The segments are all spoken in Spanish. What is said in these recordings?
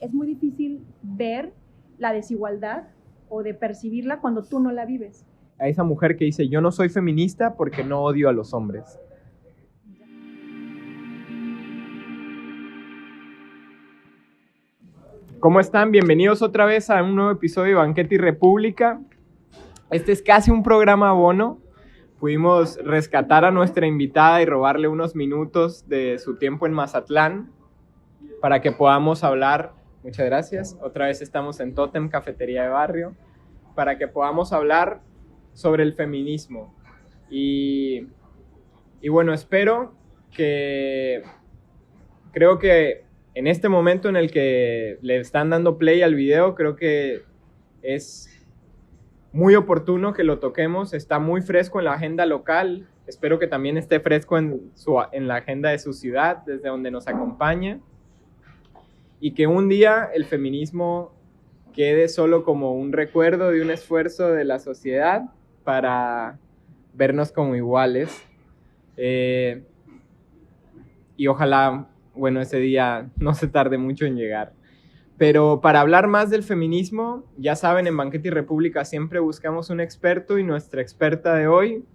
es muy difícil ver la desigualdad o de percibirla cuando tú no la vives. A esa mujer que dice, yo no soy feminista porque no odio a los hombres. ¿Cómo están? Bienvenidos otra vez a un nuevo episodio de Banquete y República. Este es casi un programa bono. Pudimos rescatar a nuestra invitada y robarle unos minutos de su tiempo en Mazatlán para que podamos hablar. Muchas gracias. Otra vez estamos en Totem, Cafetería de Barrio, para que podamos hablar sobre el feminismo. Y bueno, creo que en este momento en el que le están dando play al video, creo que es muy oportuno que lo toquemos. Está muy fresco en la agenda local. Espero que también esté fresco en la agenda de su ciudad, desde donde nos acompaña. Y que un día el feminismo quede solo como un recuerdo de un esfuerzo de la sociedad para vernos como iguales. Y ojalá, bueno, ese día no se tarde mucho en llegar. Pero para hablar más del feminismo, ya saben, en Banquete y República siempre buscamos un experto y nuestra experta de hoy,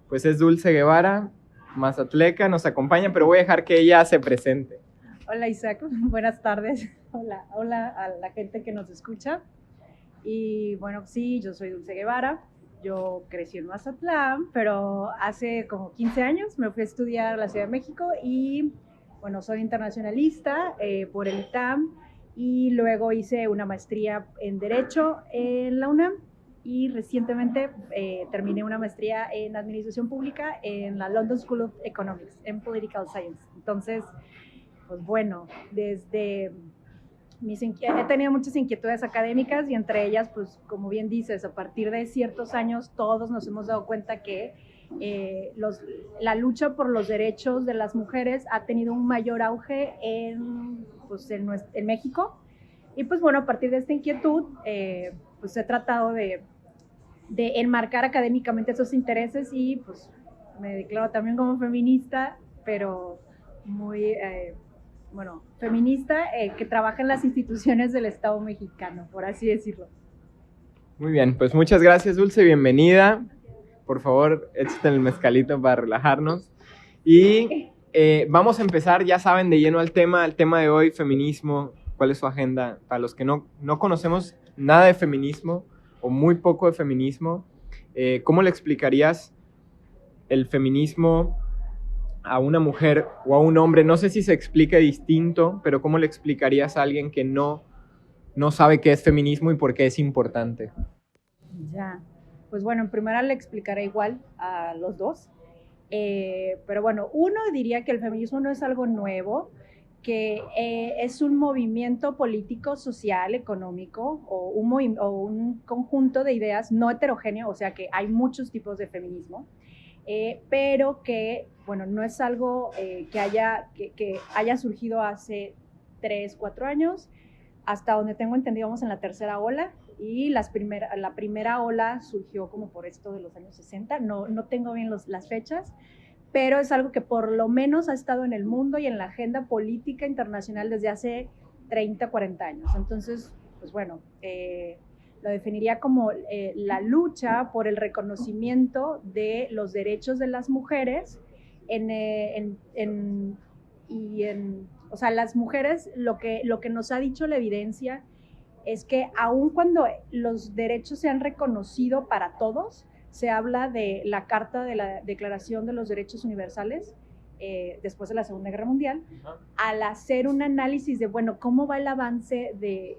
pues es Dulce Guevara, mazatleca, nos acompaña, pero voy a dejar que ella se presente. Hola Isaac, buenas tardes. Hola a la gente que nos escucha. Y bueno, sí, yo soy Dulce Guevara. Yo crecí en Mazatlán, pero hace como 15 años me fui a estudiar a la Ciudad de México y bueno, soy internacionalista por el ITAM. Y luego hice una maestría en Derecho en la UNAM y recientemente terminé una maestría en Administración Pública en la London School of Economics, en Political Science. Entonces, pues bueno, he tenido muchas inquietudes académicas y entre ellas, pues como bien dices, a partir de ciertos años todos nos hemos dado cuenta que la lucha por los derechos de las mujeres ha tenido un mayor auge en México. Y pues bueno, a partir de esta inquietud, pues he tratado de enmarcar académicamente esos intereses y pues me declaro también como feminista, pero muy, feminista que trabaja en las instituciones del Estado mexicano, por así decirlo. Muy bien, pues muchas gracias, Dulce, bienvenida. Por favor, échate el mezcalito para relajarnos. Y vamos a empezar, ya saben, de lleno al tema de hoy, feminismo. ¿Cuál es su agenda? Para los que no conocemos nada de feminismo o muy poco de feminismo, ¿cómo le explicarías el feminismo a una mujer o a un hombre? No sé si se explica distinto, pero ¿cómo le explicarías a alguien que no sabe qué es feminismo y por qué es importante? Ya. Pues bueno, en primera le explicaré igual a los dos, pero bueno, uno diría que el feminismo no es algo nuevo, que es un movimiento político, social, económico o un conjunto de ideas no heterogéneo, o sea que hay muchos tipos de feminismo, pero que, bueno, no es algo que haya surgido hace 3, 4 años, hasta donde tengo entendido vamos en la tercera ola, y la primera ola surgió como por esto de los años 60, no tengo bien las fechas, pero es algo que por lo menos ha estado en el mundo y en la agenda política internacional desde hace 30, 40 años. Entonces, pues bueno, lo definiría como la lucha por el reconocimiento de los derechos de las mujeres o sea, las mujeres, lo que nos ha dicho la evidencia es que aun cuando los derechos se han reconocido para todos, se habla de la Carta de la Declaración de los Derechos Universales después de la Segunda Guerra Mundial, al hacer un análisis de, bueno, cómo va el avance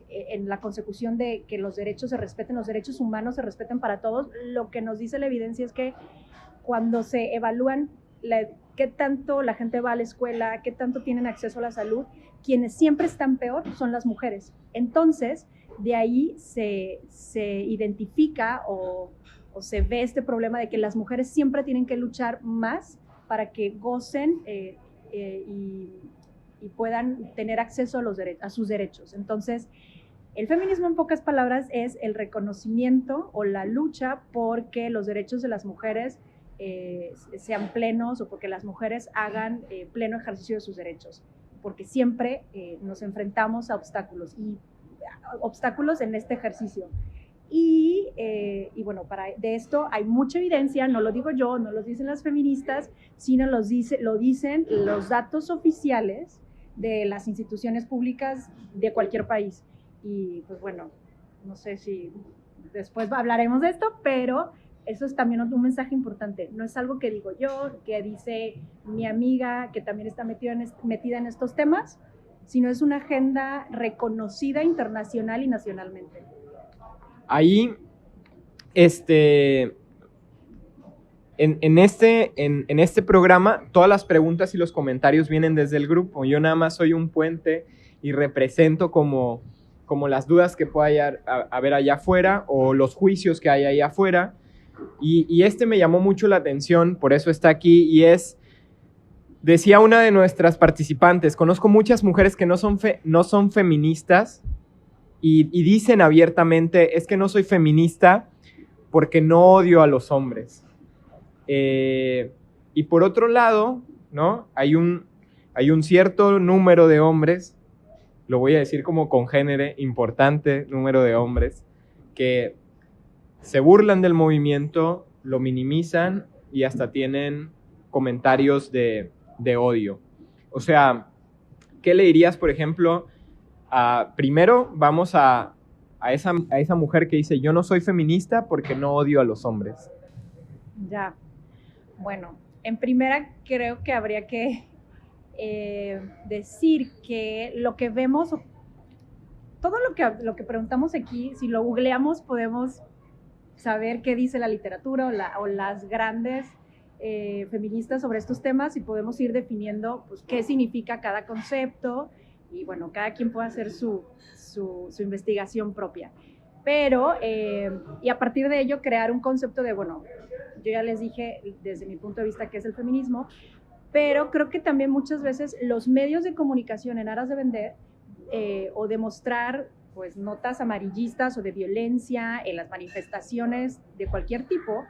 en la consecución de que los derechos se respeten, los derechos humanos se respeten para todos, lo que nos dice la evidencia es que cuando se evalúan qué tanto la gente va a la escuela, qué tanto tienen acceso a la salud, quienes siempre están peor son las mujeres. Entonces, de ahí se identifica o se ve este problema de que las mujeres siempre tienen que luchar más para que gocen y puedan tener acceso a sus derechos. Entonces, el feminismo, en pocas palabras, es el reconocimiento o la lucha porque los derechos de las mujeres sean plenos o porque las mujeres hagan pleno ejercicio de sus derechos. porque siempre nos enfrentamos a obstáculos en este ejercicio. Y bueno, de esto hay mucha evidencia, no lo digo yo, no lo dicen las feministas, sino lo dicen los datos oficiales de las instituciones públicas de cualquier país. Y pues bueno, no sé si después hablaremos de esto, pero eso es también un mensaje importante. No es algo que digo yo, que dice mi amiga que también está metida en estos temas, sino es una agenda reconocida internacional y nacionalmente. Ahí, en este programa, todas las preguntas y los comentarios vienen desde el grupo. Yo nada más soy un puente y represento como las dudas que pueda haber allá afuera o los juicios que hay allá afuera. Y me llamó mucho la atención, por eso está aquí, y decía una de nuestras participantes, conozco muchas mujeres que no son feministas, y dicen abiertamente, es que no soy feminista porque no odio a los hombres. Y por otro lado, ¿no? Hay un cierto número de hombres, lo voy a decir como congénere, importante número de hombres, que se burlan del movimiento, lo minimizan y hasta tienen comentarios de odio. O sea, ¿qué le dirías, por ejemplo? Primero vamos a esa mujer que dice, yo no soy feminista porque no odio a los hombres. Ya, bueno, en primera creo que habría que decir que lo que vemos, todo lo que preguntamos aquí, si lo googleamos podemos saber qué dice la literatura o las grandes feministas sobre estos temas y podemos ir definiendo pues, qué significa cada concepto y bueno, cada quien puede hacer su investigación propia. Pero, y a partir de ello crear un concepto de, bueno, yo ya les dije desde mi punto de vista qué es el feminismo, pero creo que también muchas veces los medios de comunicación en aras de vender o de mostrar pues, notas amarillistas o de violencia en las manifestaciones de cualquier tipo,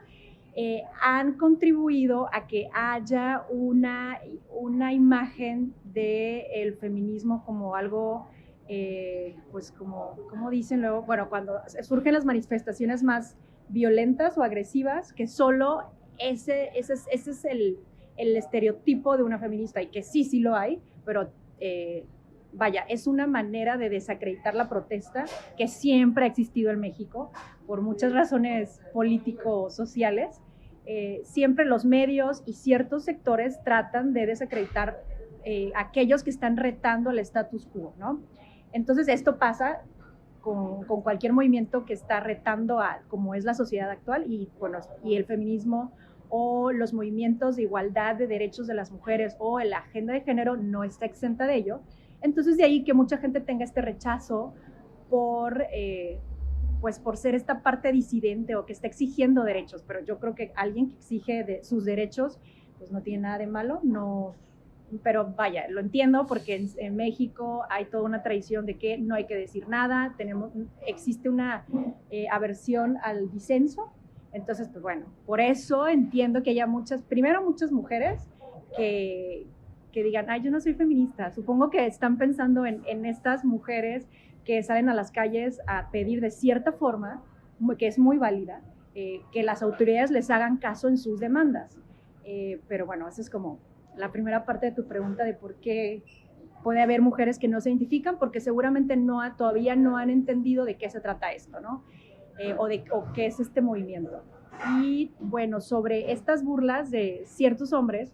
han contribuido a que haya una imagen del feminismo como algo, pues como dicen luego, bueno, cuando surgen las manifestaciones más violentas o agresivas, que solo ese es el estereotipo de una feminista y que sí lo hay, pero vaya, es una manera de desacreditar la protesta que siempre ha existido en México por muchas razones político-sociales. Siempre los medios y ciertos sectores tratan de desacreditar aquellos que están retando el status quo, ¿no? Entonces esto pasa con cualquier movimiento que está retando a como es la sociedad actual y, bueno, y el feminismo o los movimientos de igualdad de derechos de las mujeres o la agenda de género no está exenta de ello. Entonces de ahí que mucha gente tenga este rechazo por ser esta parte disidente o que está exigiendo derechos, pero yo creo que alguien que exige sus derechos pues no tiene nada de malo, no, pero vaya, lo entiendo porque en México hay toda una tradición de que no hay que decir nada, existe una aversión al disenso, entonces pues bueno, por eso entiendo que haya muchas mujeres que digan, ay, yo no soy feminista. Supongo que están pensando en estas mujeres que salen a las calles a pedir de cierta forma, que es muy válida, que las autoridades les hagan caso en sus demandas. Pero bueno, esa es como la primera parte de tu pregunta de por qué puede haber mujeres que no se identifican, porque seguramente todavía no han entendido de qué se trata esto, ¿no? O qué es este movimiento. Y bueno, sobre estas burlas de ciertos hombres,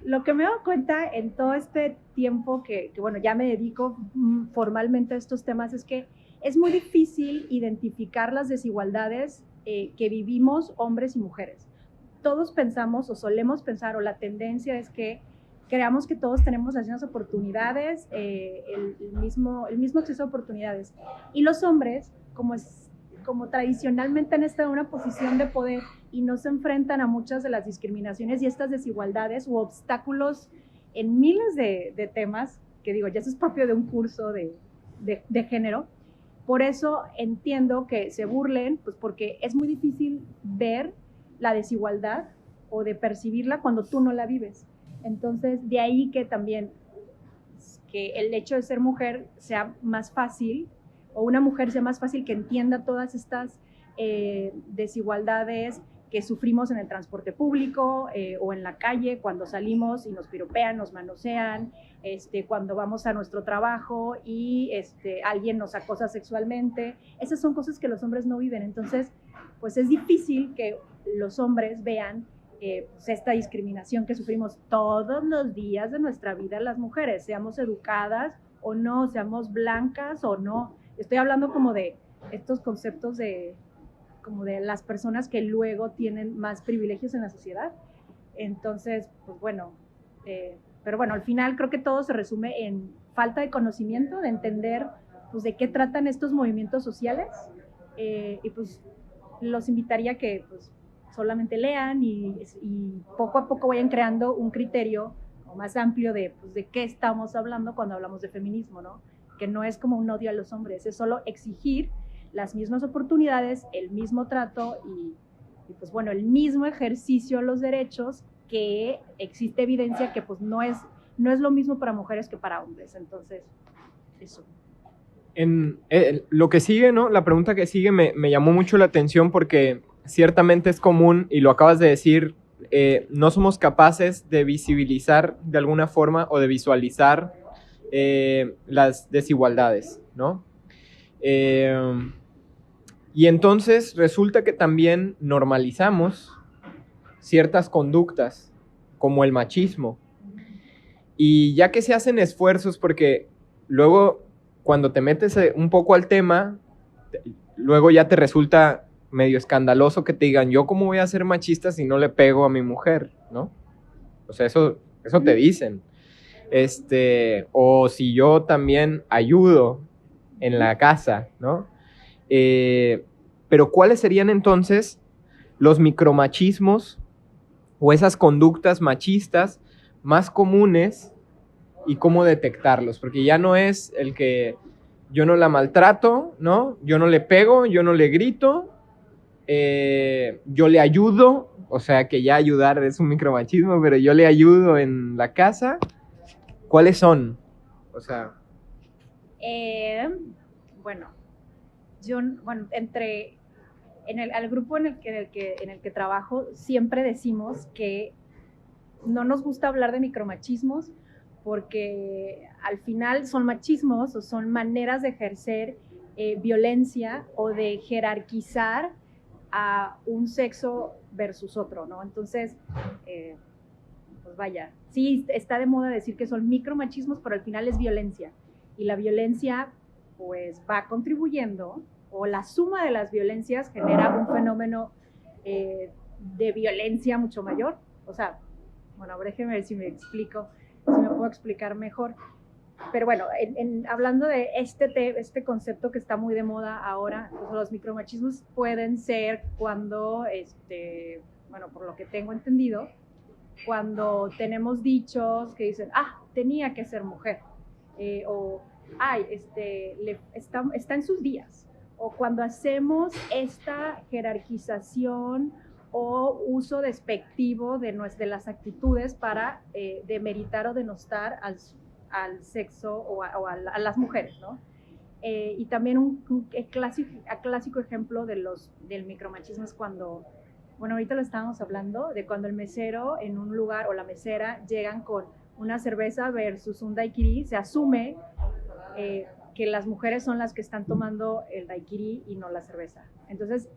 lo que me he dado cuenta en todo este tiempo que bueno, ya me dedico formalmente a estos temas es que es muy difícil identificar las desigualdades que vivimos hombres y mujeres. Todos pensamos o solemos pensar o la tendencia es que creamos que todos tenemos las mismas oportunidades, el mismo acceso a oportunidades. Y los hombres, como tradicionalmente han estado en una posición de poder y no se enfrentan a muchas de las discriminaciones y estas desigualdades u obstáculos en miles de temas, que digo, ya eso es propio de un curso de género. Por eso entiendo que se burlen, pues porque es muy difícil ver la desigualdad o de percibirla cuando tú no la vives. Entonces, de ahí que también que el hecho de ser mujer sea más fácil, o una mujer sea más fácil que entienda todas estas desigualdades que sufrimos en el transporte público o en la calle, cuando salimos y nos piropean, nos manosean, cuando vamos a nuestro trabajo y alguien nos acosa sexualmente. Esas son cosas que los hombres no viven. Entonces, pues es difícil que los hombres vean pues esta discriminación que sufrimos todos los días de nuestra vida las mujeres, seamos educadas o no, seamos blancas o no. Estoy hablando como de estos conceptos como de las personas que luego tienen más privilegios en la sociedad. Entonces, pues bueno, pero bueno, al final creo que todo se resume en falta de conocimiento, de entender pues de qué tratan estos movimientos sociales, y pues los invitaría a que pues solamente lean y poco a poco vayan creando un criterio más amplio de, pues, de qué estamos hablando cuando hablamos de feminismo, ¿no? Que no es como un odio a los hombres, es solo exigir las mismas oportunidades, el mismo trato y pues bueno, el mismo ejercicio de los derechos, que existe evidencia que pues no es lo mismo para mujeres que para hombres. Entonces, eso. Lo que sigue, ¿no? La pregunta que sigue me llamó mucho la atención porque ciertamente es común, y lo acabas de decir, no somos capaces de visibilizar de alguna forma o de visualizar las desigualdades, ¿no? Y entonces resulta que también normalizamos ciertas conductas, como el machismo. Y ya que se hacen esfuerzos, porque luego cuando te metes un poco al tema, luego ya te resulta medio escandaloso que te digan, yo cómo voy a ser machista si no le pego a mi mujer, ¿no? O sea, eso te dicen. O si yo también ayudo en la casa, ¿no? Pero ¿cuáles serían entonces los micromachismos o esas conductas machistas más comunes y cómo detectarlos? Porque ya no es el que yo no la maltrato, ¿no? Yo no le pego, yo no le grito, yo le ayudo, o sea que ya ayudar es un micromachismo, pero yo le ayudo en la casa. ¿Cuáles son? O sea... Bueno, al grupo en el que trabajo, siempre decimos que no nos gusta hablar de micromachismos porque al final son machismos o son maneras de ejercer violencia o de jerarquizar a un sexo versus otro, ¿no? Entonces, pues vaya, sí está de moda decir que son micromachismos, pero al final es violencia. Y la violencia pues va contribuyendo, o la suma de las violencias genera un fenómeno de violencia mucho mayor. O sea, bueno, déjenme ver si me puedo explicar mejor. Pero bueno, hablando de este concepto que está muy de moda ahora, pues los micromachismos pueden ser cuando, bueno, por lo que tengo entendido, cuando tenemos dichos que dicen, tenía que ser mujer, o está en sus días, o cuando hacemos esta jerarquización o uso despectivo de las actitudes para demeritar o denostar al sexo o a las mujeres, ¿no? Y también un clásico ejemplo del micromachismo es cuando, bueno, ahorita lo estábamos hablando, de cuando el mesero en un lugar o la mesera llegan con una cerveza versus un daiquiri, se asume que las mujeres son las que están tomando el daiquiri y no la cerveza. Entonces,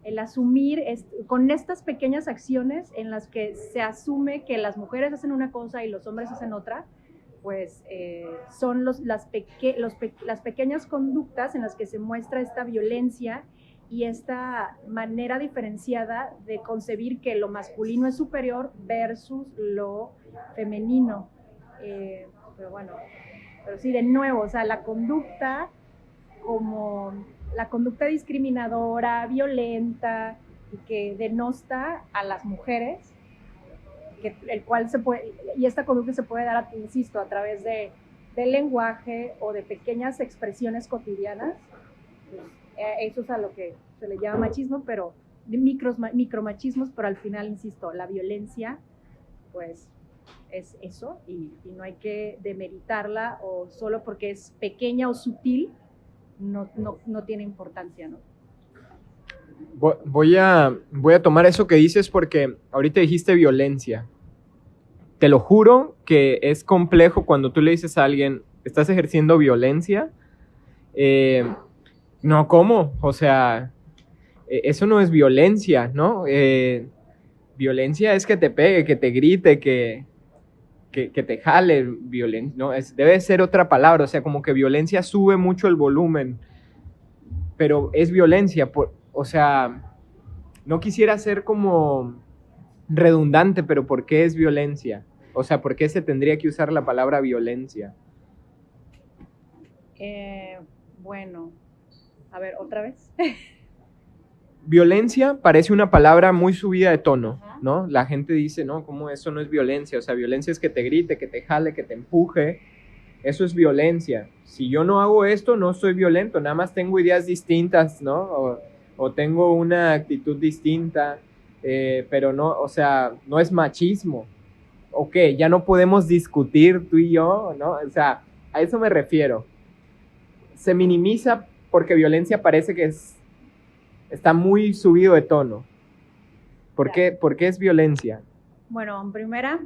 el asumir con estas pequeñas acciones en las que se asume que las mujeres hacen una cosa y los hombres hacen otra, pues son las pequeñas conductas en las que se muestra esta violencia y esta manera diferenciada de concebir que lo masculino es superior versus lo femenino. Pero bueno, pero sí, de nuevo, o sea, la conducta discriminadora, violenta y que denosta a las mujeres, y esta conducta se puede dar, insisto, a través del lenguaje o de pequeñas expresiones cotidianas. Eso es a lo que se le llama machismo, pero micromachismos, pero al final, insisto, la violencia, pues es eso y no hay que demeritarla o solo porque es pequeña o sutil no tiene importancia, ¿no? Voy a tomar eso que dices porque ahorita dijiste violencia. Te lo juro que es complejo cuando tú le dices a alguien, ¿estás ejerciendo violencia? No, ¿cómo? O sea, eso no es violencia, ¿no? Violencia es que te pegue, que te grite, que te jale. No, debe ser otra palabra, o sea, como que violencia sube mucho el volumen, pero es violencia, o sea, no quisiera ser como redundante, pero ¿por qué es violencia? O sea, ¿por qué se tendría que usar la palabra violencia? Bueno, a ver, otra vez. Violencia parece una palabra muy subida de tono, ¿no? La gente dice, no, ¿cómo eso no es violencia? O sea, violencia es que te grite, que te jale, que te empuje. Eso es violencia. Si yo no hago esto, no soy violento, nada más tengo ideas distintas, ¿no? O tengo una actitud distinta, pero no, o sea, no es machismo. Ok, ya no podemos discutir tú y yo, ¿no? O sea, a eso me refiero. Se minimiza porque violencia parece que está muy subido de tono. ¿Por qué es violencia? Bueno, en primera,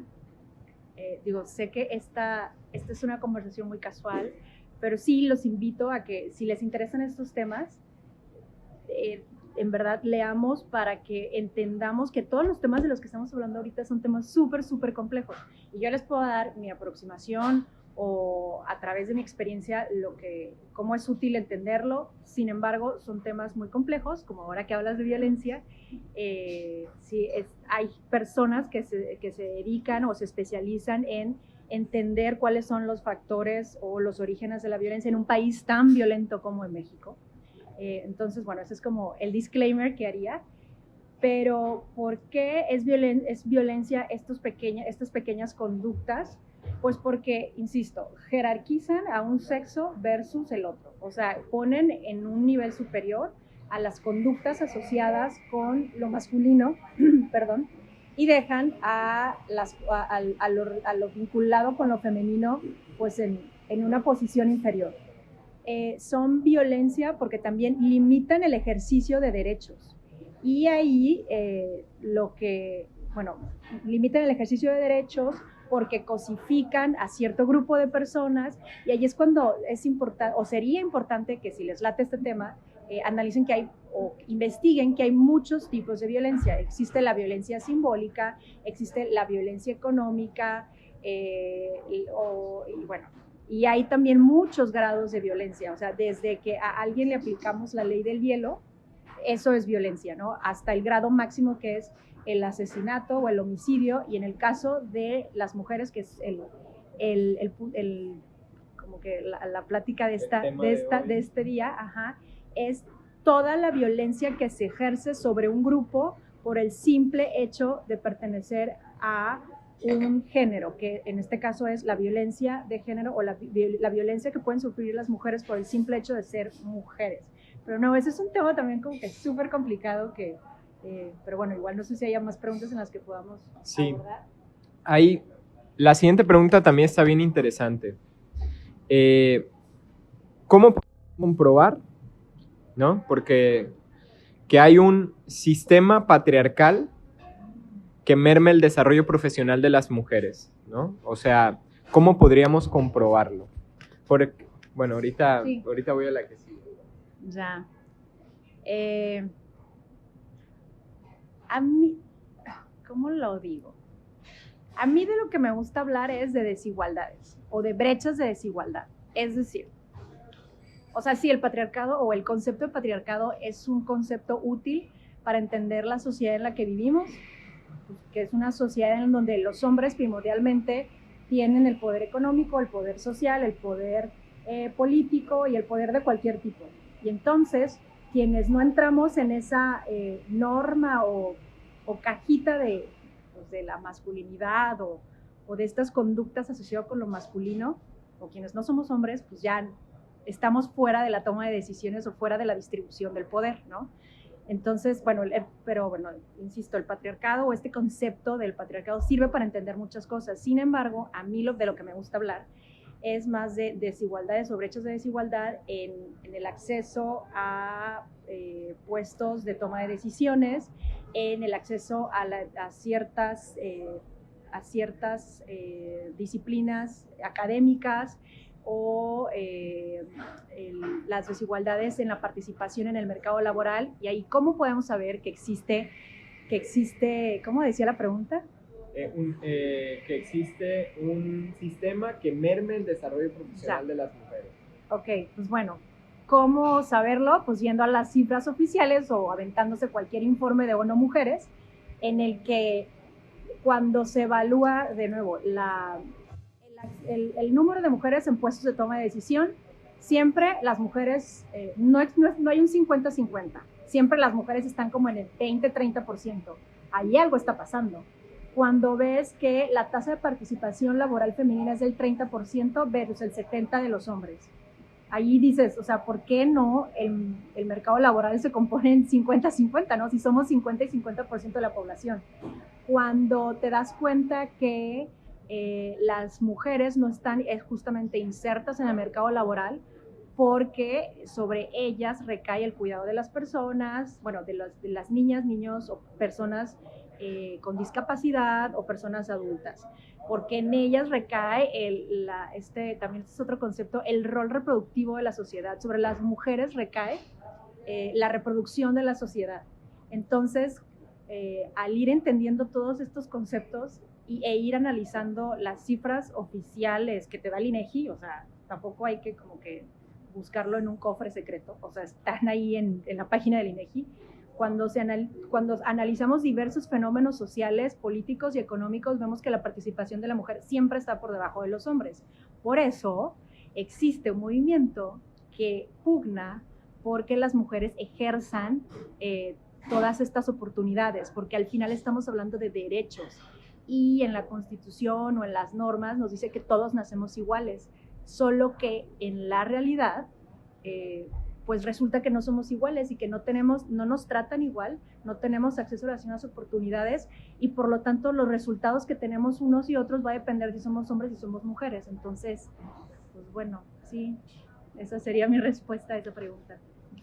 sé que esta es una conversación muy casual, pero sí los invito a que si les interesan estos temas, en verdad leamos para que entendamos que todos los temas de los que estamos hablando ahorita son temas súper complejos. Y yo les puedo dar mi aproximación o a través de mi experiencia cómo es útil entenderlo. Sin embargo, son temas muy complejos, como ahora que hablas de violencia. Hay personas que se dedican o se especializan en entender cuáles son los factores o los orígenes de la violencia en un país tan violento como en México. Entonces, bueno, ese es como el disclaimer que haría. Pero ¿por qué es violencia estas pequeñas conductas? Pues porque, insisto, jerarquizan a un sexo versus el otro. O sea, ponen en un nivel superior a las conductas asociadas con lo masculino, perdón, y dejan a lo vinculado con lo femenino pues en una posición inferior. Son violencia porque también limitan el ejercicio de derechos. Y ahí limitan el ejercicio de derechos porque cosifican a cierto grupo de personas, y ahí es cuando es importante, o sería importante que si les late este tema, analicen que hay o investiguen que hay muchos tipos de violencia. Existe la violencia simbólica, existe la violencia económica, y hay también muchos grados de violencia. O sea, desde que a alguien le aplicamos la ley del hielo, eso es violencia, ¿no? Hasta el grado máximo que es el asesinato o el homicidio, y en el caso de las mujeres, que es como que la plática de este día, es toda la violencia que se ejerce sobre un grupo por el simple hecho de pertenecer a un género, que en este caso es la violencia de género o la violencia que pueden sufrir las mujeres por el simple hecho de ser mujeres. Pero no, ese es un tema también como que súper complicado pero bueno, igual no sé si haya más preguntas en las que podamos abordar. Ahí, la siguiente pregunta también está bien interesante. ¿Cómo podemos comprobar, ¿no? Porque que hay un sistema patriarcal que merma el desarrollo profesional de las mujeres, ¿no? O sea, ¿cómo podríamos comprobarlo? Bueno, ahorita voy a la que sigue. Ya. A mí, ¿cómo lo digo? A mí de lo que me gusta hablar es de desigualdades o de brechas de desigualdad. Es decir, o sea, sí, el patriarcado o el concepto de patriarcado es un concepto útil para entender la sociedad en la que vivimos, que es una sociedad en donde los hombres primordialmente tienen el poder económico, el poder social, el poder político y el poder de cualquier tipo. Y entonces, quienes no entramos en esa norma o cajita de la masculinidad o de estas conductas asociadas con lo masculino, o quienes no somos hombres, pues ya estamos fuera de la toma de decisiones o fuera de la distribución del poder, ¿no? Entonces, bueno, pero bueno, insisto, el patriarcado o este concepto del patriarcado sirve para entender muchas cosas. Sin embargo, a mí de lo que me gusta hablar es más de desigualdades o brechas de desigualdad en el acceso a puestos de toma de decisiones, en el acceso a ciertas disciplinas académicas o las desigualdades en la participación en el mercado laboral. Y ahí, ¿cómo podemos saber que existe, ¿cómo decía la pregunta? Que existe un sistema que merme el desarrollo profesional de las mujeres. Ok, pues bueno, ¿cómo saberlo? Pues yendo a las cifras oficiales o aventándose cualquier informe de ONU Mujeres, en el que cuando se evalúa de nuevo el número de mujeres en puestos de toma de decisión, siempre las mujeres, no hay un 50-50, siempre las mujeres están como en el 20-30%. Ahí algo está pasando. Cuando ves que la tasa de participación laboral femenina es del 30% versus el 70% de los hombres. Ahí dices, o sea, ¿por qué no el mercado laboral se compone en 50-50, ¿no? Si somos 50 y 50% de la población. Cuando te das cuenta que las mujeres no están justamente insertas en el mercado laboral porque sobre ellas recae el cuidado de las personas, bueno, de las niñas, niños o personas con discapacidad o personas adultas, porque en ellas recae también este es otro concepto, el rol reproductivo de la sociedad. Sobre las mujeres recae la reproducción de la sociedad. Entonces, al ir entendiendo todos estos conceptos e ir analizando las cifras oficiales que te da el INEGI, o sea, tampoco hay que como que buscarlo en un cofre secreto, o sea, están ahí en la página del INEGI. Cuando analizamos diversos fenómenos sociales, políticos y económicos, vemos que la participación de la mujer siempre está por debajo de los hombres. Por eso existe un movimiento que pugna porque las mujeres ejerzan todas estas oportunidades, porque al final estamos hablando de derechos y en la Constitución o en las normas nos dice que todos nacemos iguales, solo que en la realidad pues resulta que no somos iguales y que no nos tratan igual, no tenemos acceso a las mismas oportunidades y por lo tanto los resultados que tenemos unos y otros va a depender si somos hombres y somos mujeres. Entonces, pues bueno, sí, esa sería mi respuesta a esa pregunta.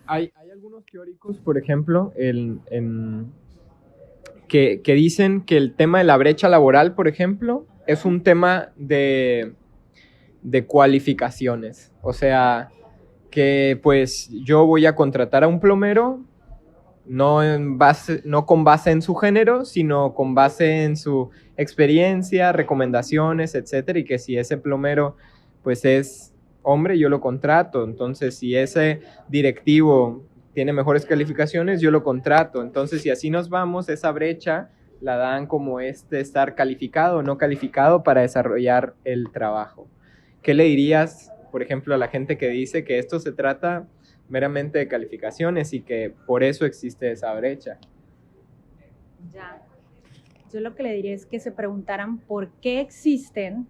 Hay algunos teóricos, por ejemplo, que dicen que el tema de la brecha laboral, por ejemplo, es un tema de cualificaciones. O sea, que pues yo voy a contratar a un plomero no con base en su género, sino con base en su experiencia, recomendaciones, etcétera, y que si ese plomero pues es hombre, yo lo contrato. Entonces, si ese directivo tiene mejores calificaciones, yo lo contrato. Entonces, si así nos vamos, esa brecha la dan como estar calificado o no calificado para desarrollar el trabajo. ¿Qué le dirías, por ejemplo, a la gente que dice que esto se trata meramente de calificaciones y que por eso existe esa brecha? Ya. Yo lo que le diría es que se preguntaran por qué existen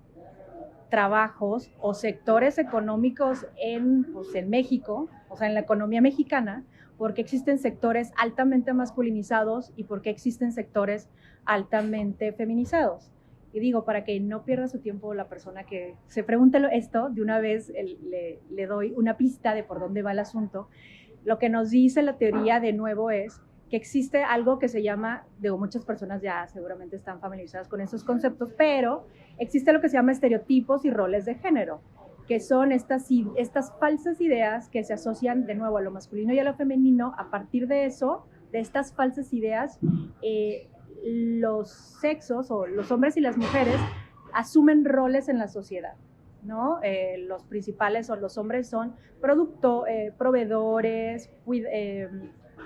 trabajos o sectores económicos en México, o sea, en la economía mexicana, por qué existen sectores altamente masculinizados y por qué existen sectores altamente feminizados. Y digo, para que no pierda su tiempo la persona que se pregunte esto, de una vez le doy una pista de por dónde va el asunto. Lo que nos dice la teoría de nuevo es que existe algo que se llama, digo, muchas personas ya seguramente están familiarizadas con esos conceptos, pero existe lo que se llama estereotipos y roles de género, que son estas falsas ideas que se asocian de nuevo a lo masculino y a lo femenino. A partir de eso, de estas falsas ideas, los sexos o los hombres y las mujeres asumen roles en la sociedad, ¿no? Los principales son los hombres son proveedores,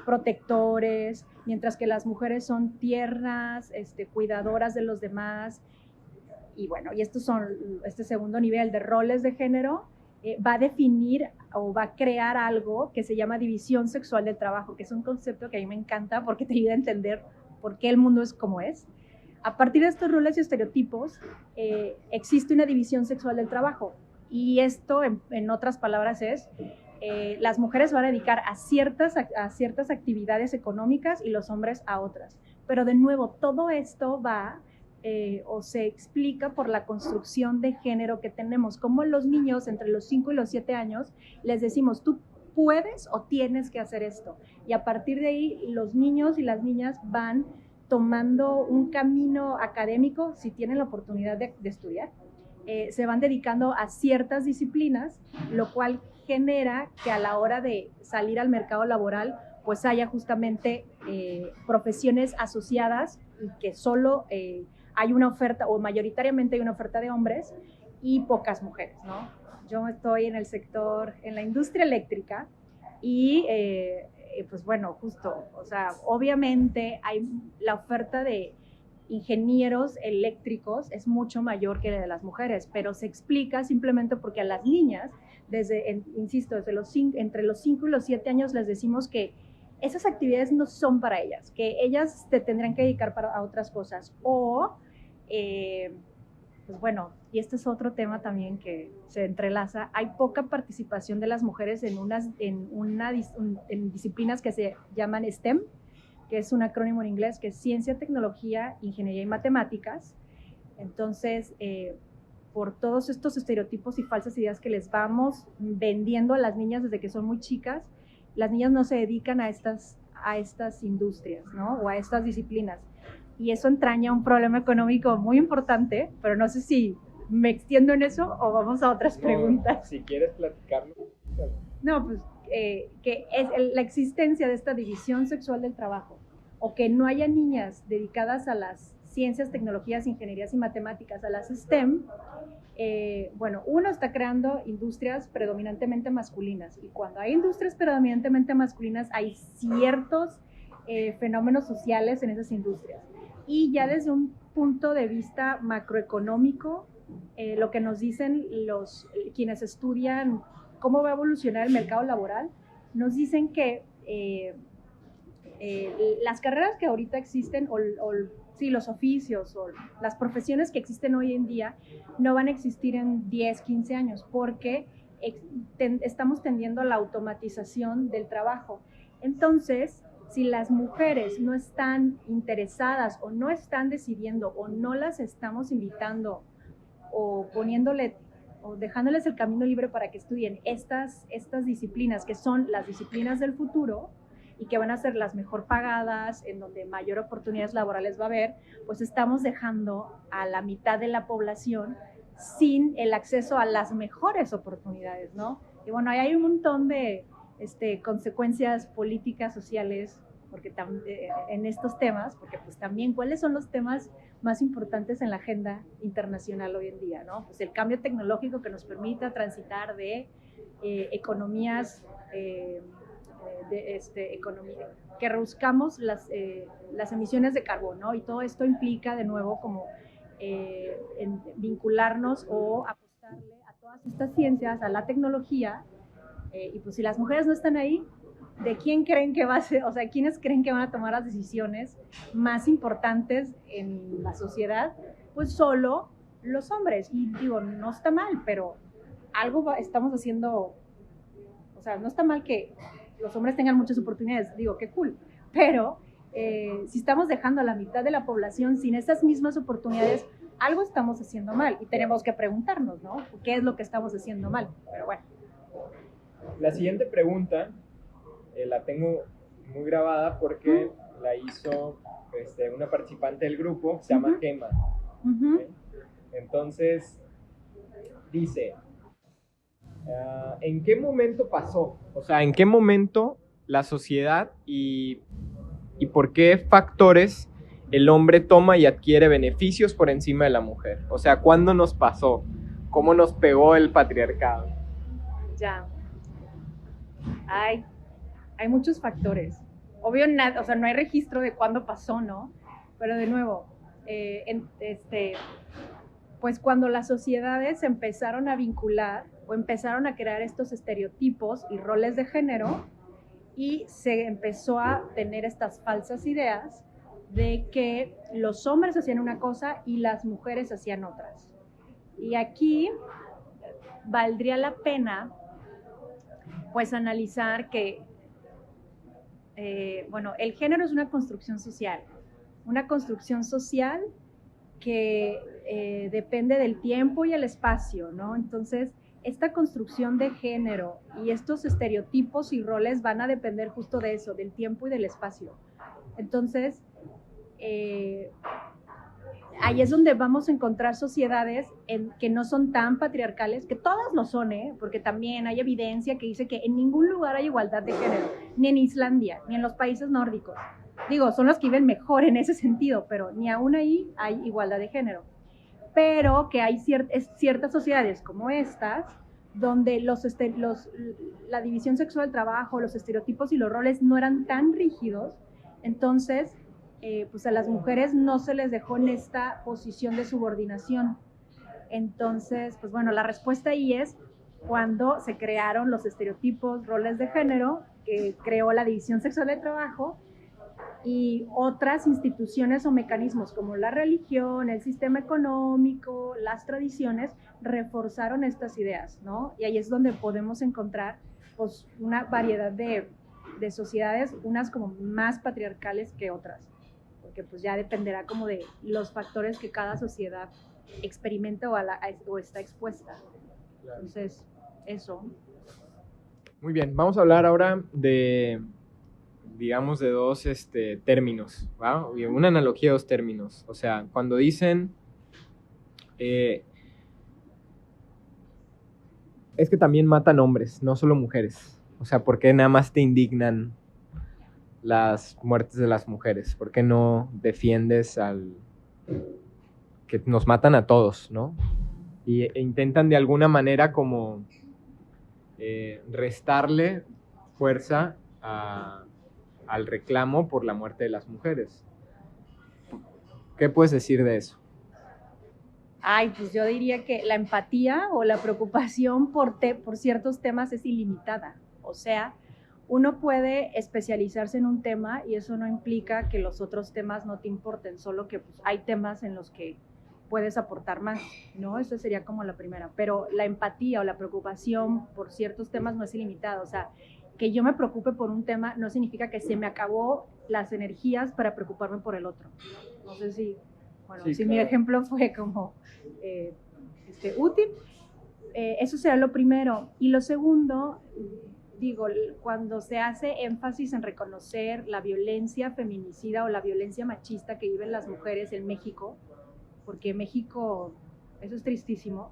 protectores, mientras que las mujeres son tiernas, cuidadoras de los demás. Y bueno, y este segundo nivel de roles de género va a definir o va a crear algo que se llama división sexual del trabajo, que es un concepto que a mí me encanta porque te ayuda a entender por qué el mundo es como es. A partir de estos roles y estereotipos, existe una división sexual del trabajo. Y esto, en otras palabras, es las mujeres van a dedicar a ciertas actividades económicas y los hombres a otras. Pero de nuevo, todo esto va o se explica por la construcción de género que tenemos. Como los niños entre los 5 y los 7 años les decimos, tú puedes o tienes que hacer esto. Y a partir de ahí, los niños y las niñas van tomando un camino académico, si tienen la oportunidad de estudiar, se van dedicando a ciertas disciplinas, lo cual genera que a la hora de salir al mercado laboral, pues haya justamente profesiones asociadas y que solo hay una oferta, o mayoritariamente hay una oferta de hombres y pocas mujeres, ¿no? Yo estoy en el sector, en la industria eléctrica y pues bueno, justo, o sea, obviamente hay la oferta de ingenieros eléctricos es mucho mayor que la de las mujeres, pero se explica simplemente porque a las niñas, insisto, entre los 5 y los 7 años les decimos que esas actividades no son para ellas, que ellas te tendrán que dedicar a otras cosas. O, pues bueno, y este es otro tema también que se entrelaza, hay poca participación de las mujeres en disciplinas que se llaman STEM, que es un acrónimo en inglés, que es Ciencia, Tecnología, Ingeniería y Matemáticas. Entonces, por todos estos estereotipos y falsas ideas que les vamos vendiendo a las niñas desde que son muy chicas, las niñas no se dedican a estas industrias, ¿no? O a estas disciplinas. Y eso entraña un problema económico muy importante, pero no sé si me extiendo en eso o vamos a otras preguntas. Si quieres platicarlo. No, pues que es la existencia de esta división sexual del trabajo, o que no haya niñas dedicadas a las ciencias, tecnologías, ingenierías y matemáticas, a las STEM, bueno, uno está creando industrias predominantemente masculinas, y cuando hay industrias predominantemente masculinas hay ciertos fenómenos sociales en esas industrias. Y ya desde un punto de vista macroeconómico, lo que nos dicen quienes estudian cómo va a evolucionar el mercado laboral, nos dicen que las carreras que ahorita existen, sí, los oficios o las profesiones que existen hoy en día, no van a existir en 10, 15 años, porque estamos tendiendo a la automatización del trabajo. Entonces, si las mujeres no están interesadas o no están decidiendo o no las estamos invitando o dejándoles el camino libre para que estudien estas disciplinas, que son las disciplinas del futuro y que van a ser las mejor pagadas, en donde mayor oportunidades laborales va a haber, pues estamos dejando a la mitad de la población sin el acceso a las mejores oportunidades, ¿no? Y bueno, ahí hay un montón de consecuencias políticas, sociales, porque en estos temas, porque pues también cuáles son los temas más importantes en la agenda internacional hoy en día, ¿no? Pues el cambio tecnológico que nos permita transitar de economías, que reduzcamos las emisiones de carbono, ¿no? Y todo esto implica de nuevo como vincularnos o apostarle a todas estas ciencias, a la tecnología, y pues si las mujeres no están ahí, ¿de quién creen que va a ser? O sea, ¿quiénes creen que van a tomar las decisiones más importantes en la sociedad? Pues solo los hombres. Y digo, no está mal, pero algo estamos haciendo, o sea, no está mal que los hombres tengan muchas oportunidades, digo, qué cool, pero si estamos dejando a la mitad de la población sin esas mismas oportunidades, algo estamos haciendo mal y tenemos que preguntarnos, ¿no? ¿Qué es lo que estamos haciendo mal? Pero bueno. La siguiente pregunta la tengo muy grabada porque la hizo una participante del grupo, se llama Gema. ¿Okay? Entonces, dice, ¿en qué momento pasó? O sea, ¿en qué momento la sociedad y por qué factores el hombre toma y adquiere beneficios por encima de la mujer? O sea, ¿cuándo nos pasó? ¿Cómo nos pegó el patriarcado? Ya. Hay muchos factores. Obvio, o sea, no hay registro de cuándo pasó, ¿no? Pero de nuevo, pues cuando las sociedades empezaron a vincular o empezaron a crear estos estereotipos y roles de género, y se empezó a tener estas falsas ideas de que los hombres hacían una cosa y las mujeres hacían otras. Y aquí valdría la pena pues analizar que, bueno, el género es una construcción social que depende del tiempo y el espacio, ¿no? Entonces, esta construcción de género y estos estereotipos y roles van a depender justo de eso, del tiempo y del espacio. Entonces, ahí es donde vamos a encontrar sociedades que no son tan patriarcales, que todas lo son, porque también hay evidencia que dice que en ningún lugar hay igualdad de género, ni en Islandia, ni en los países nórdicos. Digo, son los que viven mejor en ese sentido, pero ni aún ahí hay igualdad de género. Pero que hay ciertas sociedades como estas, donde la división sexual del trabajo, los estereotipos y los roles no eran tan rígidos, entonces pues a las mujeres no se les dejó en esta posición de subordinación. Entonces, pues bueno, la respuesta ahí es cuando se crearon los estereotipos, roles de género, que creó la división sexual del trabajo, y otras instituciones o mecanismos como la religión, el sistema económico, las tradiciones, reforzaron estas ideas, ¿no? Y ahí es donde podemos encontrar pues, una variedad de sociedades, unas como más patriarcales que otras, porque pues ya dependerá como de los factores que cada sociedad experimenta o está expuesta. Entonces, eso. Muy bien, vamos a hablar ahora de, digamos, de dos términos, ¿va? Una analogía de dos términos. O sea, cuando dicen, es que también matan hombres, no solo mujeres. O sea, ¿por qué nada más te indignan las muertes de las mujeres? ¿Por qué no defiendes que nos matan a todos, ¿no? E intentan de alguna manera como restarle fuerza al reclamo por la muerte de las mujeres. ¿Qué puedes decir de eso? Ay, pues yo diría que la empatía o la preocupación por ciertos temas es ilimitada. O sea, uno puede especializarse en un tema y eso no implica que los otros temas no te importen, solo que pues, hay temas en los que puedes aportar más, ¿no? Esa sería como la primera. Pero la empatía o la preocupación por ciertos temas no es ilimitada. O sea, que yo me preocupe por un tema no significa que se me acabó las energías para preocuparme por el otro. No sé si, bueno, sí, si claro. Mi ejemplo fue como útil. Eso será lo primero. Y lo segundo, digo, cuando se hace énfasis en reconocer la violencia feminicida o la violencia machista que viven las mujeres en México, porque México, eso es tristísimo,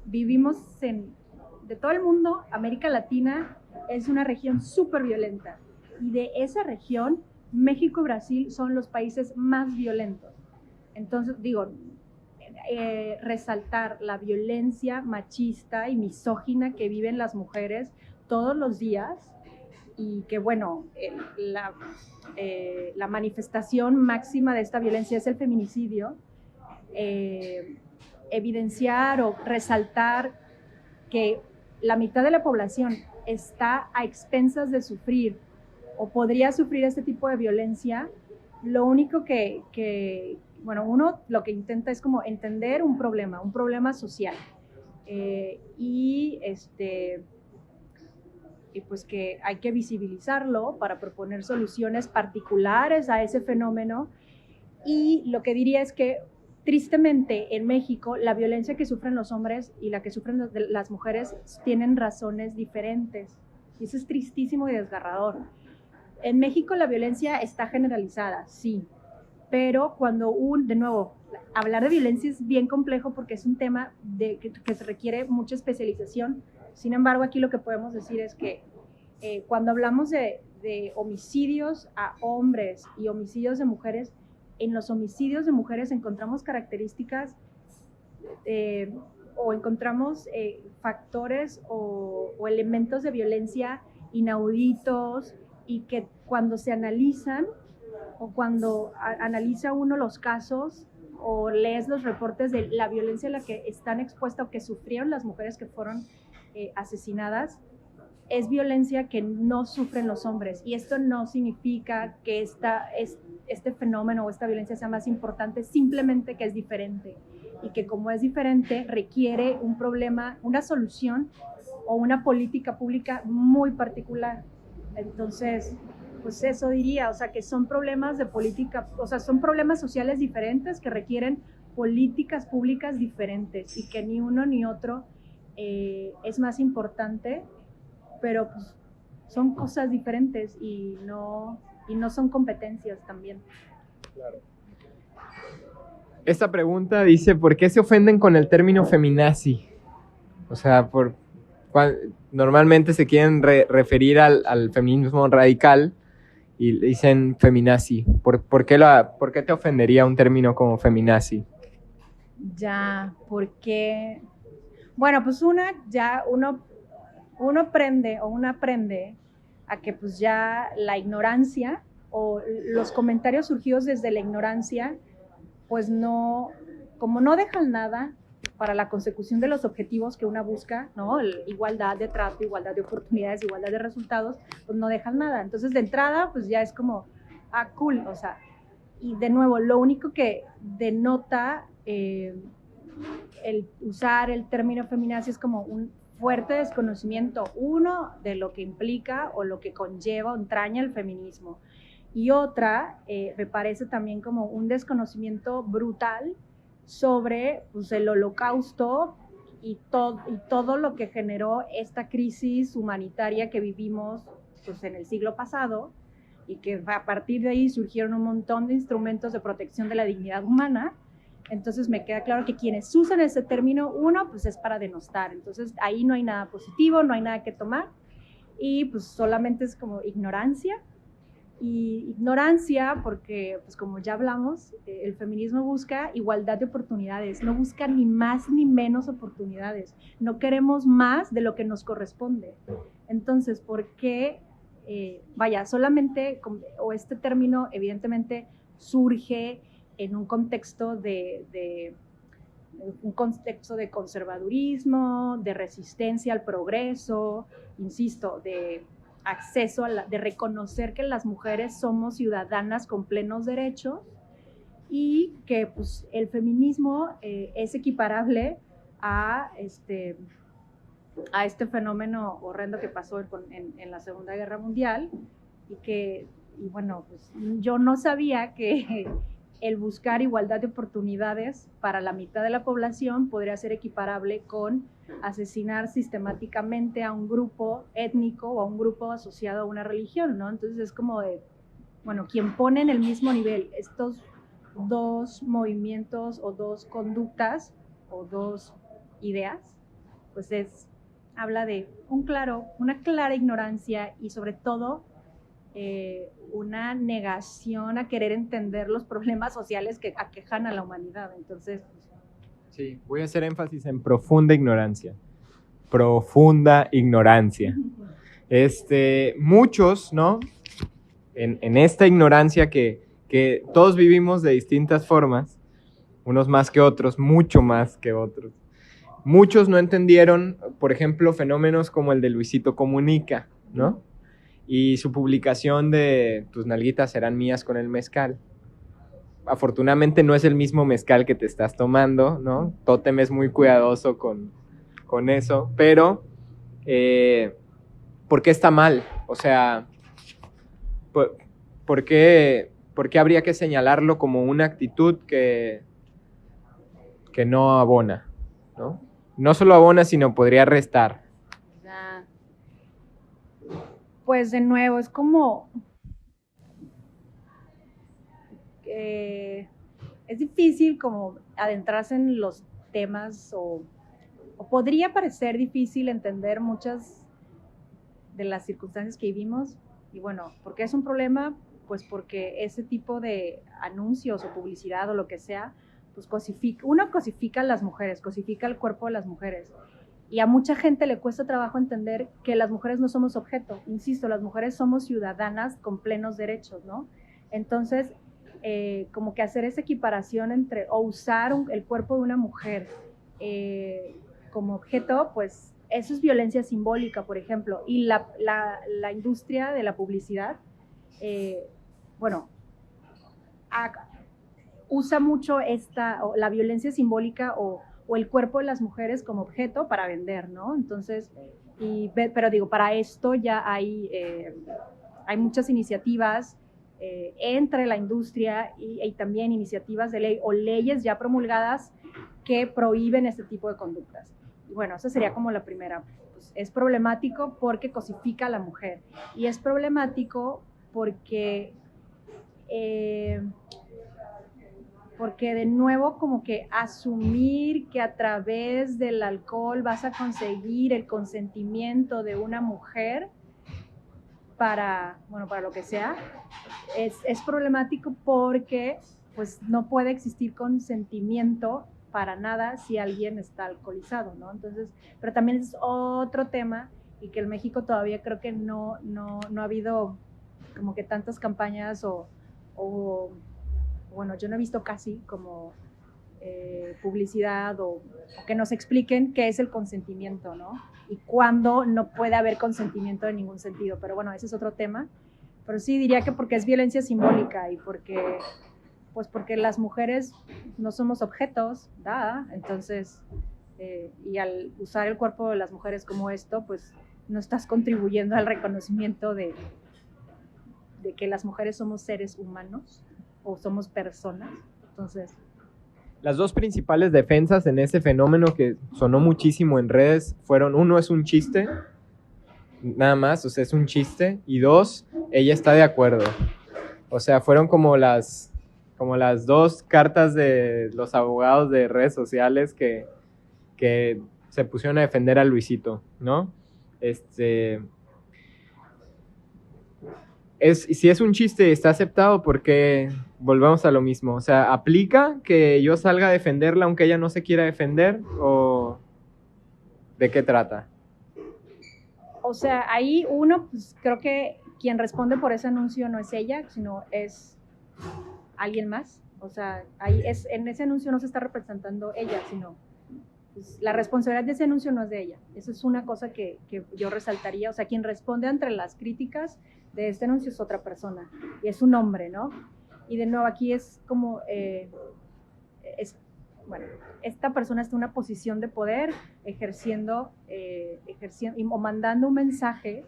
vivimos de todo el mundo, América Latina es una región súper violenta, y de esa región, México y Brasil son los países más violentos. Entonces, digo, resaltar la violencia machista y misógina que viven las mujeres todos los días, y que bueno, la manifestación máxima de esta violencia es el feminicidio. Evidenciar o resaltar que la mitad de la población está a expensas de sufrir o podría sufrir este tipo de violencia, lo único bueno, uno lo que intenta es como entender un problema social, y pues que hay que visibilizarlo para proponer soluciones particulares a ese fenómeno. Y lo que diría es que tristemente en México la violencia que sufren los hombres y la que sufren las mujeres tienen razones diferentes, y eso es tristísimo y desgarrador. En México la violencia está generalizada, sí, pero cuando de nuevo, hablar de violencia es bien complejo porque es un tema que se requiere mucha especialización. Sin embargo, aquí lo que podemos decir es que cuando hablamos de homicidios a hombres y homicidios de mujeres, en los homicidios de mujeres encontramos características o encontramos factores o elementos de violencia inauditos, y que cuando se analizan o cuando analiza uno los casos o lees los reportes de la violencia a la que están expuestas o que sufrieron las mujeres que fueron asesinadas, es violencia que no sufren los hombres. Y esto no significa que este fenómeno o esta violencia sea más importante, simplemente que es diferente. Y que como es diferente, requiere un problema, una solución o una política pública muy particular. Entonces, pues eso diría, o sea, que son problemas de política, o sea, son problemas sociales diferentes que requieren políticas públicas diferentes y que ni uno ni otro es más importante, pero pues son cosas diferentes y no son competencias también. Claro. Esta pregunta dice, ¿por qué se ofenden con el término feminazi? O sea, normalmente se quieren referir al feminismo radical y dicen feminazi. ¿Por qué te ofendería un término como feminazi? Ya, porque, bueno, pues uno aprende a que pues ya la ignorancia o los comentarios surgidos desde la ignorancia, pues no, como no dejan nada para la consecución de los objetivos que una busca, ¿no? Igualdad de trato, igualdad de oportunidades, igualdad de resultados, pues no dejan nada. Entonces, de entrada, pues ya es como, cool, o sea, y de nuevo, lo único que denota el usar el término feminazi es como un fuerte desconocimiento, uno, de lo que implica o lo que conlleva o entraña el feminismo, y otra, me parece también como un desconocimiento brutal sobre pues, el holocausto y todo lo que generó esta crisis humanitaria que vivimos pues, en el siglo pasado, y que a partir de ahí surgieron un montón de instrumentos de protección de la dignidad humana. Entonces me queda claro que quienes usan ese término, uno, pues es para denostar. Entonces ahí no hay nada positivo, no hay nada que tomar, y pues solamente es como ignorancia. Y ignorancia porque, pues como ya hablamos, el feminismo busca igualdad de oportunidades, no busca ni más ni menos oportunidades, no queremos más de lo que nos corresponde. Entonces, ¿por qué? Solamente, o este término evidentemente surge en un contexto de conservadurismo, de resistencia al progreso, insisto, de acceso de reconocer que las mujeres somos ciudadanas con plenos derechos, y que pues, el feminismo es equiparable a este fenómeno horrendo que pasó en la Segunda Guerra Mundial, y bueno, pues yo no sabía que el buscar igualdad de oportunidades para la mitad de la población podría ser equiparable con asesinar sistemáticamente a un grupo étnico o a un grupo asociado a una religión, ¿no? Entonces es como de, bueno, quien pone en el mismo nivel estos dos movimientos o dos conductas o dos ideas, pues habla de una clara ignorancia y sobre todo una negación a querer entender los problemas sociales que aquejan a la humanidad. Entonces, sí, voy a hacer énfasis en profunda ignorancia. Profunda ignorancia. Muchos, ¿no? En esta ignorancia que todos vivimos de distintas formas, unos más que otros, mucho más que otros. Muchos no entendieron, por ejemplo, fenómenos como el de Luisito Comunica, ¿no? Y su publicación de tus nalguitas serán mías con el mezcal. Afortunadamente no es el mismo mezcal que te estás tomando, ¿no? Tótem es muy cuidadoso con eso, pero ¿por qué está mal? O sea, ¿por qué habría que señalarlo como una actitud que no abona, ¿no? No solo abona, sino podría restar. Pues de nuevo, es como es difícil como adentrarse en los temas, o podría parecer difícil entender muchas de las circunstancias que vivimos. Y bueno, ¿por qué es un problema? Pues porque ese tipo de anuncios o publicidad o lo que sea, pues cosifica a las mujeres, cosifica el cuerpo de las mujeres. Y a mucha gente le cuesta trabajo entender que las mujeres no somos objeto. Insisto, las mujeres somos ciudadanas con plenos derechos, ¿no? Entonces, como que hacer esa equiparación entre, o usar el cuerpo de una mujer como objeto, pues eso es violencia simbólica, por ejemplo. Y la industria de la publicidad, usa mucho la violencia simbólica o el cuerpo de las mujeres como objeto para vender, ¿no? Entonces, Pero digo, para esto ya hay muchas iniciativas entre la industria y también iniciativas de ley o leyes ya promulgadas que prohíben este tipo de conductas. Y bueno, esa sería como la primera. Pues, es problemático porque cosifica a la mujer y es problemático porque de nuevo como que asumir que a través del alcohol vas a conseguir el consentimiento de una mujer para lo que sea, es problemático porque pues no puede existir consentimiento para nada si alguien está alcoholizado, ¿no? Entonces, pero también es otro tema y que en México todavía creo que no ha habido como que tantas campañas o bueno, yo no he visto casi como publicidad o que nos expliquen qué es el consentimiento, ¿no? Y cuándo no puede haber consentimiento en ningún sentido. Pero bueno, ese es otro tema. Pero sí diría que porque es violencia simbólica y porque las mujeres no somos objetos, entonces, y al usar el cuerpo de las mujeres como esto, pues no estás contribuyendo al reconocimiento de que las mujeres somos seres humanos o somos personas. Entonces, las dos principales defensas en ese fenómeno que sonó muchísimo en redes fueron, uno, es un chiste, nada más, o sea, es un chiste, y dos, ella está de acuerdo. O sea, fueron como las dos cartas de los abogados de redes sociales que se pusieron a defender a Luisito, ¿no? Si es un chiste y está aceptado, porque volvemos a lo mismo. O sea, ¿aplica que yo salga a defenderla aunque ella no se quiera defender? ¿O de qué trata? O sea, ahí uno, pues creo que quien responde por ese anuncio no es ella, sino es alguien más. O sea, en ese anuncio no se está representando ella, sino pues, la responsabilidad de ese anuncio no es de ella. Eso es una cosa que yo resaltaría. O sea, quien responde ante las críticas de este anuncio es otra persona y es un hombre, ¿no? Y de nuevo aquí es como esta persona está en una posición de poder ejerciendo o mandando un mensaje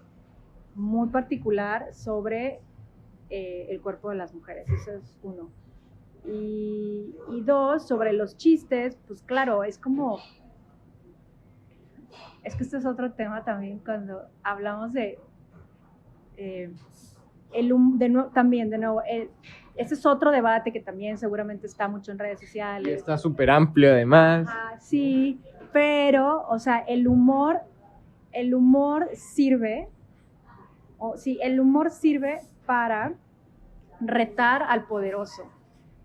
muy particular sobre el cuerpo de las mujeres. Eso es uno. Y dos, sobre los chistes, pues claro, es que este es otro tema también cuando hablamos de este es otro debate que también seguramente está mucho en redes sociales. Y está súper amplio además. Sí, pero, o sea, el humor sirve para retar al poderoso,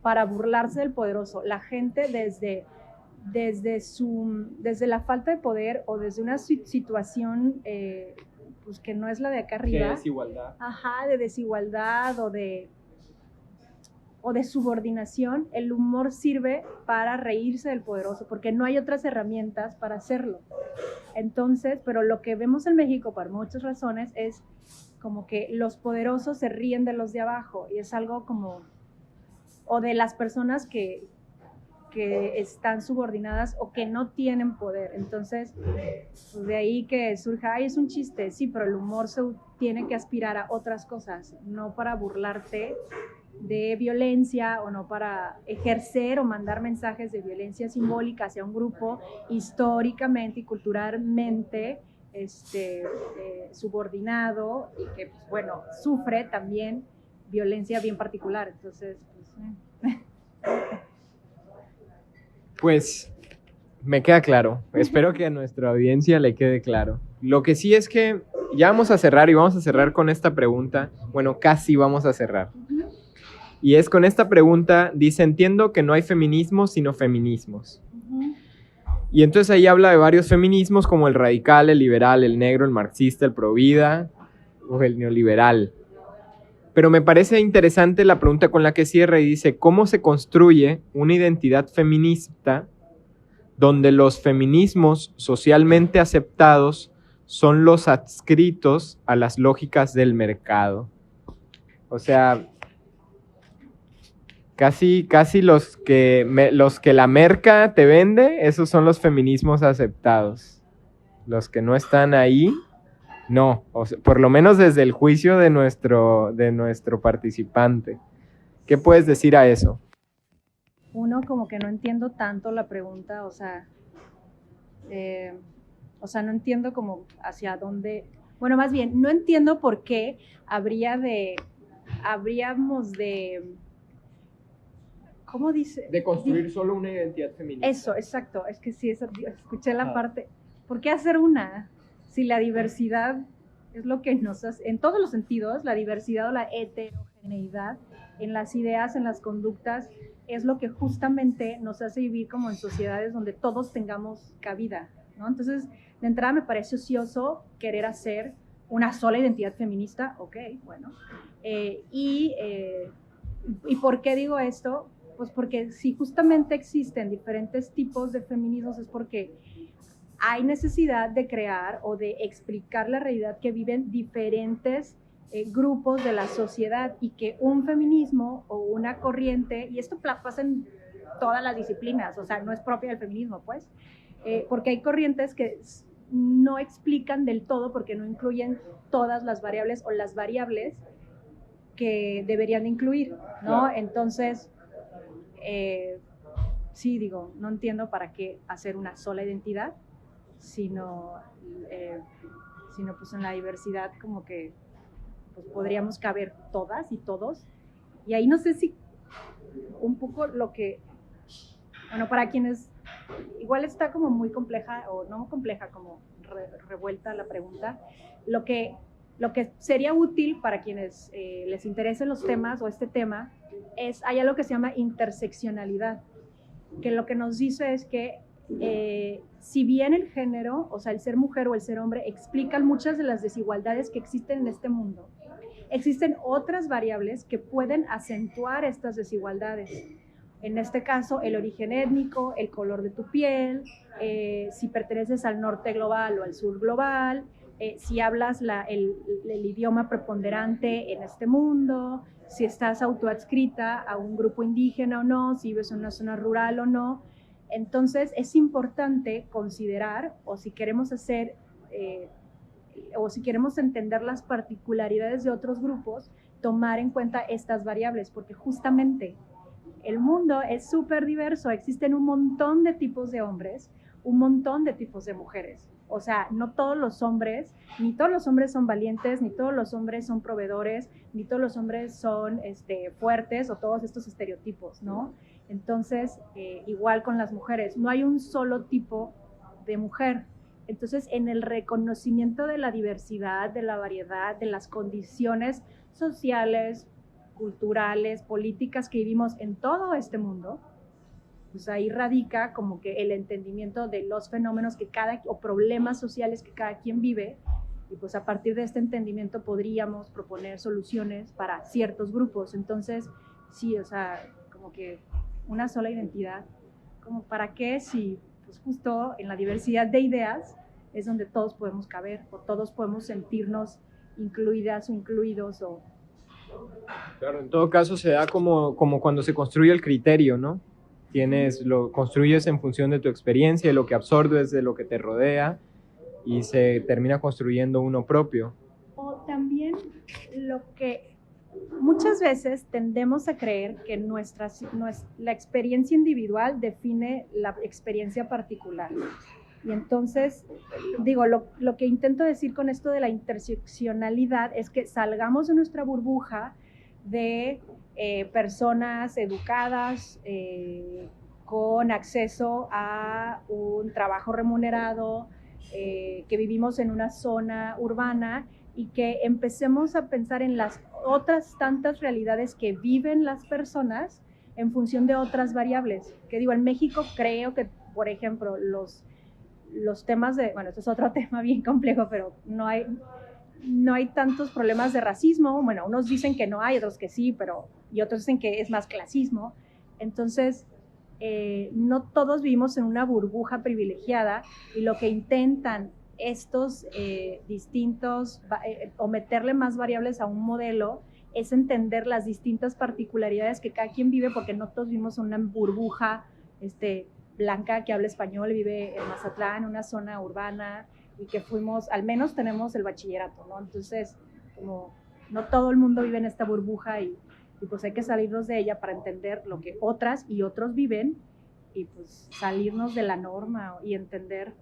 para burlarse del poderoso. La gente desde la falta de poder o desde una situación pues que no es la de acá arriba. De desigualdad. De desigualdad o de subordinación, el humor sirve para reírse del poderoso, porque no hay otras herramientas para hacerlo. Entonces, pero lo que vemos en México por muchas razones es como que los poderosos se ríen de los de abajo y es algo como, o de las personas que están subordinadas o que no tienen poder. Entonces, pues de ahí que surja, es un chiste, sí, pero el humor se tiene que aspirar a otras cosas, no para burlarte de violencia o no para ejercer o mandar mensajes de violencia simbólica hacia un grupo históricamente y culturalmente subordinado y que, pues, bueno, sufre también violencia bien particular. Entonces, pues me queda claro. Espero que a nuestra audiencia le quede claro. Lo que sí es que ya vamos a cerrar y vamos a cerrar con esta pregunta. Bueno, casi vamos a cerrar. Y es con esta pregunta, dice, entiendo que no hay feminismos sino feminismos. Y entonces ahí habla de varios feminismos como el radical, el liberal, el negro, el marxista, el provida o el neoliberal. Pero me parece interesante la pregunta con la que cierra y dice, ¿cómo se construye una identidad feminista donde los feminismos socialmente aceptados son los adscritos a las lógicas del mercado? O sea, casi los que la merca te vende, esos son los feminismos aceptados. Los que no están ahí, no. O sea, por lo menos desde el juicio de nuestro participante. ¿Qué puedes decir a eso? Uno, como que no entiendo tanto la pregunta, o sea, no entiendo como hacia dónde, bueno, más bien, no entiendo por qué habríamos de, ¿cómo dice? De construir solo una identidad feminista. Eso, exacto, es que sí, escuché la parte, ¿por qué hacer una? Si la diversidad es lo que nos hace, en todos los sentidos, la diversidad o la heterogeneidad en las ideas, en las conductas, es lo que justamente nos hace vivir como en sociedades donde todos tengamos cabida, ¿no? Entonces, de entrada me parece ocioso querer hacer una sola identidad feminista, ok, bueno. ¿Y por qué digo esto? Pues porque si justamente existen diferentes tipos de feminismos es porque hay necesidad de crear o de explicar la realidad que viven diferentes grupos de la sociedad y que un feminismo o una corriente, y esto pasa en todas las disciplinas, o sea, no es propia del feminismo, pues, porque hay corrientes que no explican del todo porque no incluyen todas las variables o las variables que deberían de incluir, ¿no? Claro. Entonces, sí, digo, no entiendo para qué hacer una sola identidad, sino pues en la diversidad como que pues podríamos caber todas y todos. Y ahí no sé si un poco lo que, bueno, para quienes, igual está como muy compleja, o no compleja, como revuelta la pregunta, lo que sería útil para quienes les interesen los temas o este tema, hay algo que se llama interseccionalidad, que lo que nos dice es que si bien el género, o sea, el ser mujer o el ser hombre, explican muchas de las desigualdades que existen en este mundo, existen otras variables que pueden acentuar estas desigualdades. En este caso, el origen étnico, el color de tu piel, si perteneces al norte global o al sur global, si hablas el idioma preponderante en este mundo, si estás autoadscrita a un grupo indígena o no, si vives en una zona rural o no. Entonces, es importante considerar, o si queremos hacer, o si queremos entender las particularidades de otros grupos, tomar en cuenta estas variables, porque justamente el mundo es súper diverso, existen un montón de tipos de hombres, un montón de tipos de mujeres. O sea, no todos los hombres, ni todos los hombres son valientes, ni todos los hombres son proveedores, ni todos los hombres son fuertes, o todos estos estereotipos, ¿no? Entonces, igual con las mujeres, no hay un solo tipo de mujer. Entonces, en el reconocimiento de la diversidad, de la variedad, de las condiciones sociales, culturales, políticas que vivimos en todo este mundo, pues ahí radica como que el entendimiento de los fenómenos o problemas sociales que cada quien vive, y pues a partir de este entendimiento podríamos proponer soluciones para ciertos grupos. Entonces, sí, o sea, como que una sola identidad, como para qué, si pues justo en la diversidad de ideas es donde todos podemos caber, o todos podemos sentirnos incluidas o incluidos, o... Claro, en todo caso se da como cuando se construye el criterio, ¿no? Lo construyes en función de tu experiencia, de lo que absorbes, de lo que te rodea, y se termina construyendo uno propio. O también lo que muchas veces tendemos a creer que la experiencia individual define la experiencia particular. Y entonces, digo, lo que intento decir con esto de la interseccionalidad es que salgamos de nuestra burbuja de personas educadas, con acceso a un trabajo remunerado, que vivimos en una zona urbana, y que empecemos a pensar en las otras tantas realidades que viven las personas en función de otras variables. Que digo, en México creo que, por ejemplo, los temas bueno, esto es otro tema bien complejo, pero no hay tantos problemas de racismo. Bueno, unos dicen que no hay, otros que sí, y otros dicen que es más clasismo. Entonces, no todos vivimos en una burbuja privilegiada, y lo que intentan estos distintos, o meterle más variables a un modelo, es entender las distintas particularidades que cada quien vive, porque no todos vivimos en una burbuja blanca que habla español, vive en Mazatlán, una zona urbana, y que fuimos, al menos tenemos el bachillerato, ¿no? Entonces, como no todo el mundo vive en esta burbuja y pues hay que salirnos de ella para entender lo que otras y otros viven y pues salirnos de la norma y entender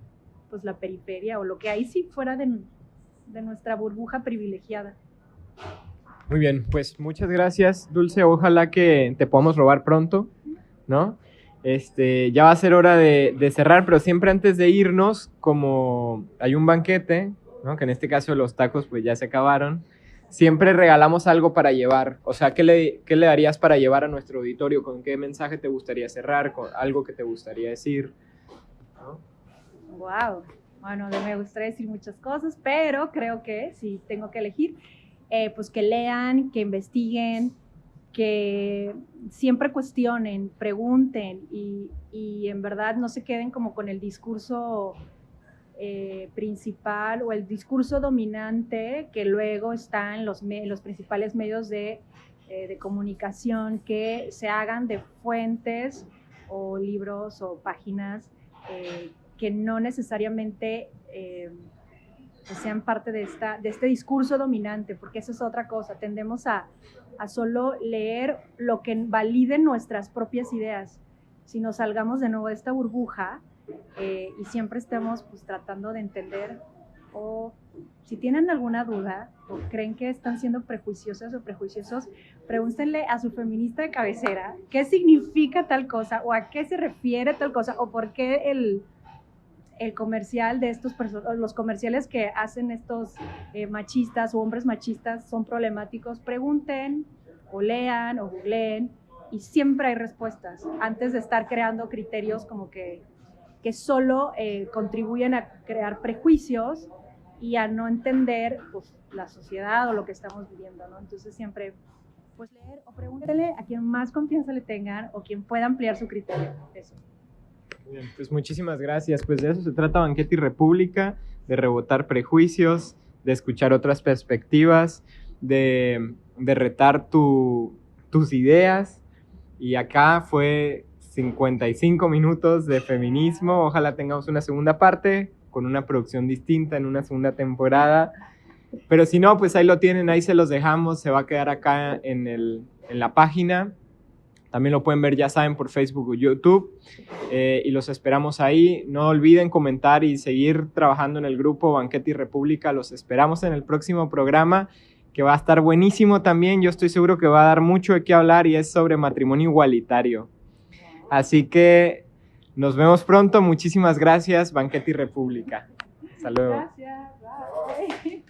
pues la periferia o lo que hay sí fuera de nuestra burbuja privilegiada. Muy bien, pues muchas gracias, Dulce. Ojalá que te podamos robar pronto, ¿no? Ya va a ser hora de cerrar, pero siempre antes de irnos, como hay un banquete, ¿no? Que en este caso los tacos pues ya se acabaron, siempre regalamos algo para llevar. O sea, ¿qué le darías para llevar a nuestro auditorio? ¿Con qué mensaje te gustaría cerrar? ¿Con algo que te gustaría decir? ¿No? Wow. Bueno, me gustaría decir muchas cosas, pero creo que si tengo que elegir, pues que lean, que investiguen, que siempre cuestionen, pregunten y en verdad no se queden como con el discurso principal o el discurso dominante que luego está en los principales medios de comunicación, que se hagan de fuentes o libros o páginas que no necesariamente que sean parte de este discurso dominante, porque eso es otra cosa, tendemos a solo leer lo que valide nuestras propias ideas. Si nos salgamos de nuevo de esta burbuja y siempre estemos pues, tratando de entender, o si tienen alguna duda o creen que están siendo prejuiciosas o prejuiciosos, pregúntenle a su feminista de cabecera qué significa tal cosa o a qué se refiere tal cosa o por qué el comercial de los comerciales que hacen estos machistas o hombres machistas son problemáticos. Pregunten o lean o googleen y siempre hay respuestas antes de estar creando criterios como que solo contribuyen a crear prejuicios y a no entender pues, la sociedad o lo que estamos viviendo, ¿no? Entonces siempre pues leer o pregúntenle a quien más confianza le tengan o quien pueda ampliar su criterio. Eso. Bien, pues muchísimas gracias. Pues de eso se trata Banquete y República, de rebotar prejuicios, de escuchar otras perspectivas, de retar tus ideas. Y acá fue 55 minutos de feminismo. Ojalá tengamos una segunda parte con una producción distinta en una segunda temporada. Pero si no, pues ahí lo tienen, ahí se los dejamos. Se va a quedar acá en la página. También lo pueden ver, ya saben, por Facebook o YouTube. Y los esperamos ahí. No olviden comentar y seguir trabajando en el grupo Banquete y República. Los esperamos en el próximo programa, que va a estar buenísimo también. Yo estoy seguro que va a dar mucho de qué hablar y es sobre matrimonio igualitario. Así que nos vemos pronto. Muchísimas gracias, Banquete y República. Hasta luego. Gracias. Bye.